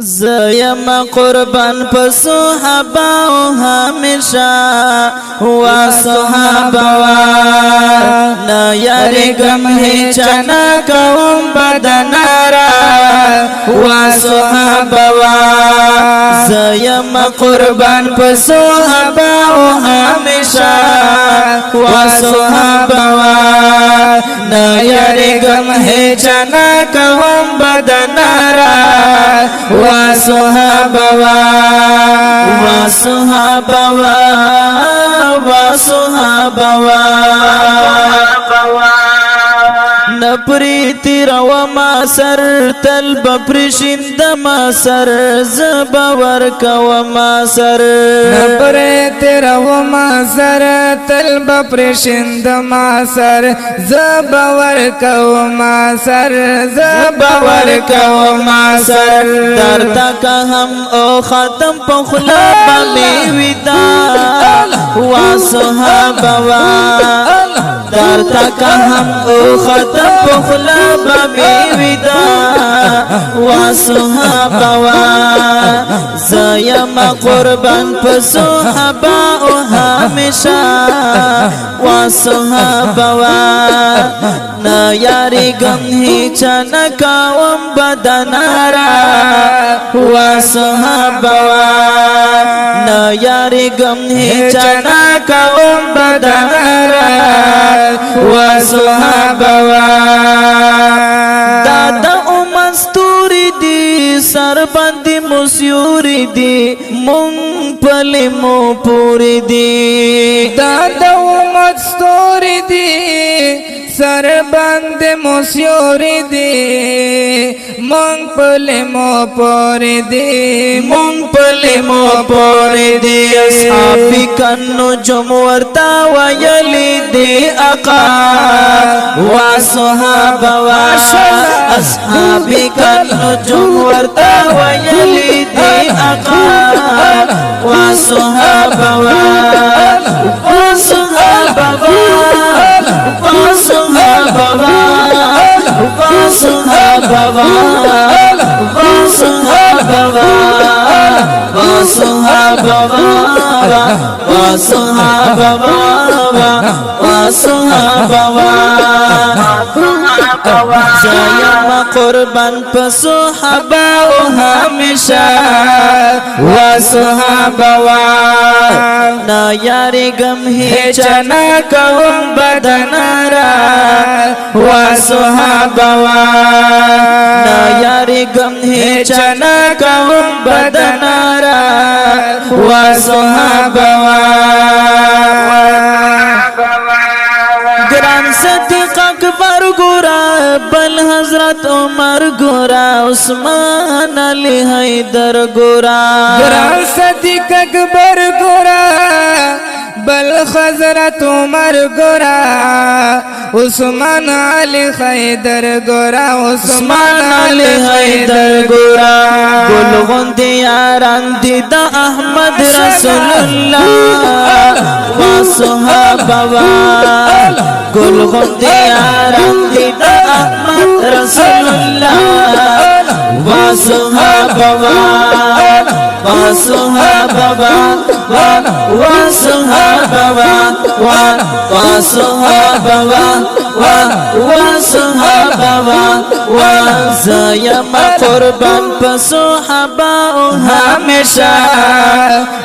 زیم قربان په صحابه او همیشه وا صحابه نا یریګم هیڅ نه کوم بدنارا وا صحابه زیم قربان په صحابه او همیشه وا صحابه نا یریګم هیڅ نه کوم بدنارا وا صحابه وا صحابه وا صحابه نپری تیرو ما سر تل بپرشند ما سر زبور کو ما سر نپری تیرو ما سر تل بپرشند ما سر زبور کو ما سر زبور کو ما سر در تک هم او ختم پخلا بمی ویدا وا صحابه در تک هم او ختم پخلا بمی ویدا وا صحابه زیم قربان په صحابه او همیشه وا صحابه نا یاریګم هیڅ نه کوم بدنارا وا صحابه نا یاریګم هیڅ نه کوم بدنارا وا صحابه دادا مستوری دی سر باندې مسیوری دی مونږ پلی مو پوری دی دادا مستوری دی سر باندې مسیوری دی مونږ پلی مو پوری دی مونږ پلی مو پوری دی اصحابی کنو جم ورتا ویلی دی آقا وا صحابه اصحابی کنو جم ورتا ویلی دی آقا وا صحابه وا صحابه وا صحابه وا صحابه وا صحابه وا صحابه وا صحابه وا صحابه زیم قربان په صحابه او همیشه وا صحابه نا یاریګم هیڅ نه کوم بدنارا وا صحابه نا یاریګم هیڅ نه کوم بدنارا وا صحابه گران صدیق اکبر گورا بل حضرت عمر گورا عثمان علی حیدر گورا گران صدیق اکبر گورا بل حضرت عمر گورا عثمان علی حیدر گورا عثمان علی حیدر گورا گل غندی یاران دی دا احمد رسول اللہ وا صحابه گل غندی یاران دی دا احمد رسول اللہ وا صحابه وا صحابه وا صحابه وا صحابه وا صحابه زیم قربان په صحابه او همیشه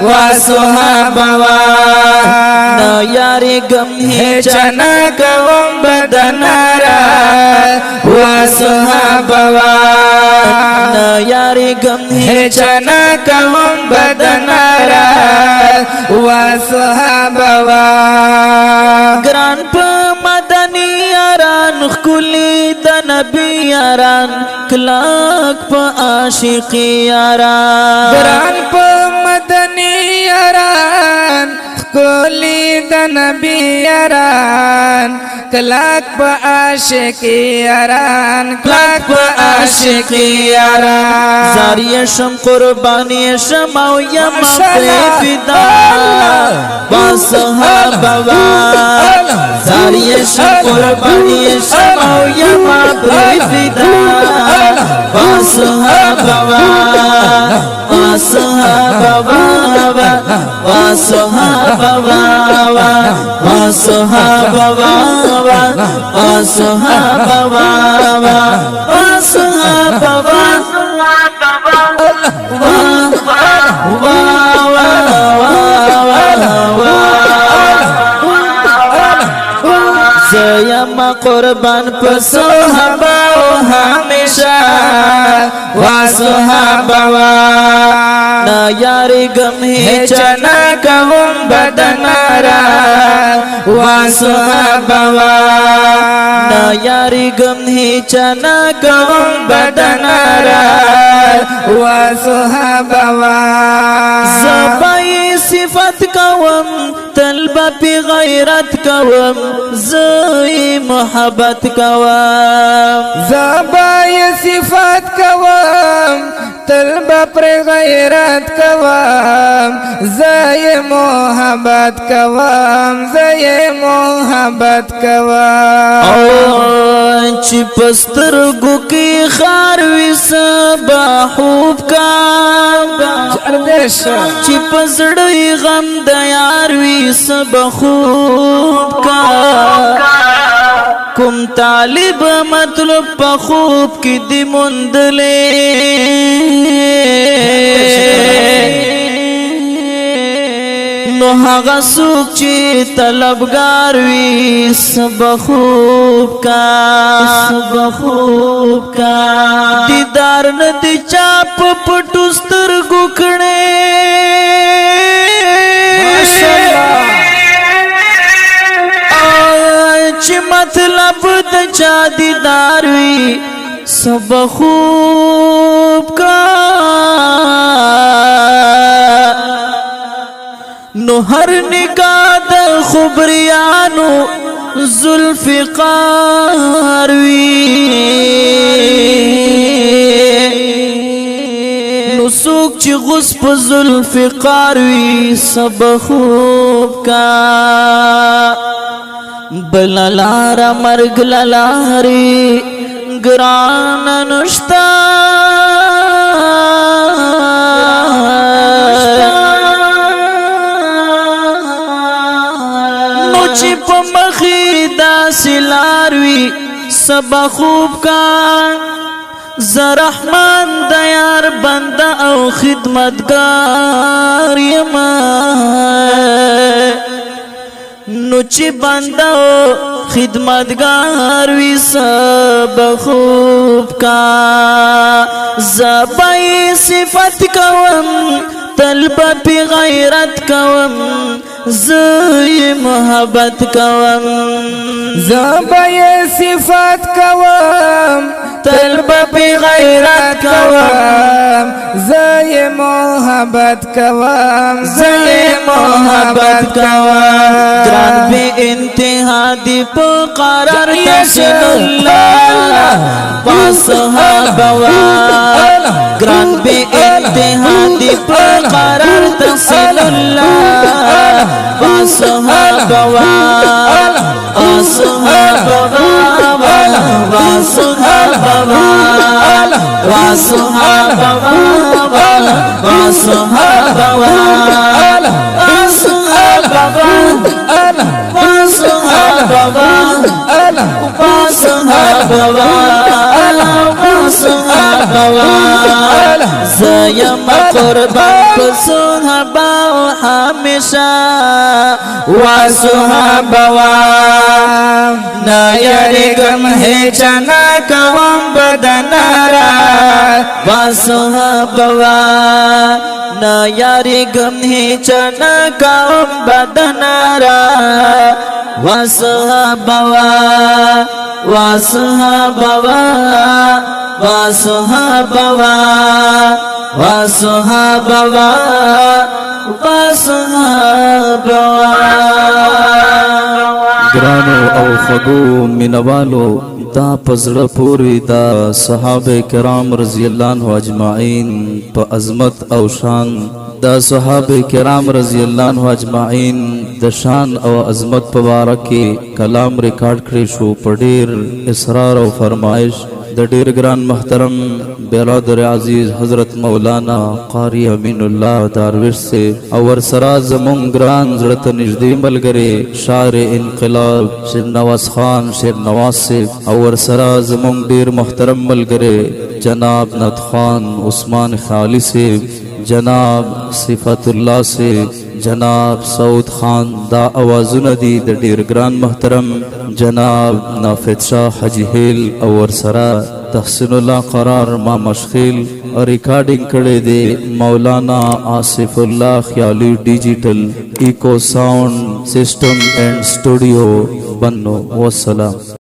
وا صحابه نا یاریګم هیڅ نه کوم بدنارا وا صحابه نا یاریګم هیڅ نه کوم بدنارا وا صحابه ګران په مدني یاران خلی د نبی یاران کلاک په عاشقی یاران ګران په مدني یاران خلی د نبی یاران کلاک په عاشقی یاران کلاک په عاشقی یاران زاری شم قربانی شم او یم فدا با صحابه زاری شم قربانی شم او یم فدا با صحابه صحابة بابا وصحابة بابا وصحابة بابا وصحابة بابا وصحابة زيما قربان بصحابة وهمشا وصحابة نا یاری گم ہی چنا کهم بدنارا وصحابة نا یاری گم ہی چنا کهم بدنارا وصحابة زبائی صفت کوم طلبہ پی غیرت کوم زئی محبت کوم زبای صفات کوم طلبہ پر غیرت کوم زای محبت کوم زای محبت کوم چی پسترگو کی خاروی سبا خوب کا چی پزڑی غم دیاروی سبا خوب کا کم طالب مطلب پا خوب کی دی مندلے نو هغه څوک چې طلبګار وي سب خوب کا دیدار نه دی چاپ پټو سترګو کړي چې مطلب د چا دیدار وي سب خوب کا نو هر نگاه د خبریانو ذوالفقار وی نو سوک چی غص په ذوالفقار وی سب خوب کا بلالارا مرگ للاری گران نشتا چی پا مخیدا سلاروی سبا خوب کا زرحمان دیار بندہ او خدمتگار یما نو چی بندہ او خدمتگار وی سبا خوب کا زبائی صفت کوم طلبہ پی غیرت کوم زئی محبت کوم زبای صفات کوم طلبہ پی غیرت کوم زئی محبت کوم زئی محبت کوم گران بے انتہا دی پقرار تسن اللہ وصحابہ گران بے انتہا دی پقرار تسن اللہ وصحابہ وصحابہ وصحابہ وصحابہ زیم قربان صحابہ ہمیشہ وصحابہ نا یریگم ہے چنا کوم بدنارا وصحابہ نا یریگم ہے چنا کوم بدنارا وصحابہ وصحابہ وصحابہ وصحابہ وصحابہ گرانو او خدو منوالو دا پزړه پوری دا صحابه کرام رضی الله عنه اجمعین په عظمت او شان دا صحابه کرام رضی الله عنه اجمعین د شان او عظمت په باره کې کلام ریکارډ کړی شو په ډیر اصرار او فرمایش د ډیر ګران محترم برادر عزیز حضرت مولانا قاری امین الله درویش سے اور سرا زمون ګران زړه ته نږدې ملګری شاعر انقلاب شیر نواز خان شیر نواز سے اور سرا زمون ډیر محترم ملګری جناب نت خان عثمان خالی سے جناب صفت الله سے جناب سعود خان دا آوازونه دي د ډیر ګران محترم جناب نافذ شاه حجی هیل اور سرا تحسین الله قرار ما مشخیل اور ریکارڈنگ کړي دي مولانا آصف الله خیالی ڈیجیٹل ایکو ساؤنڈ سسٹم اینڈ سٹوڈیو بنو والسلام.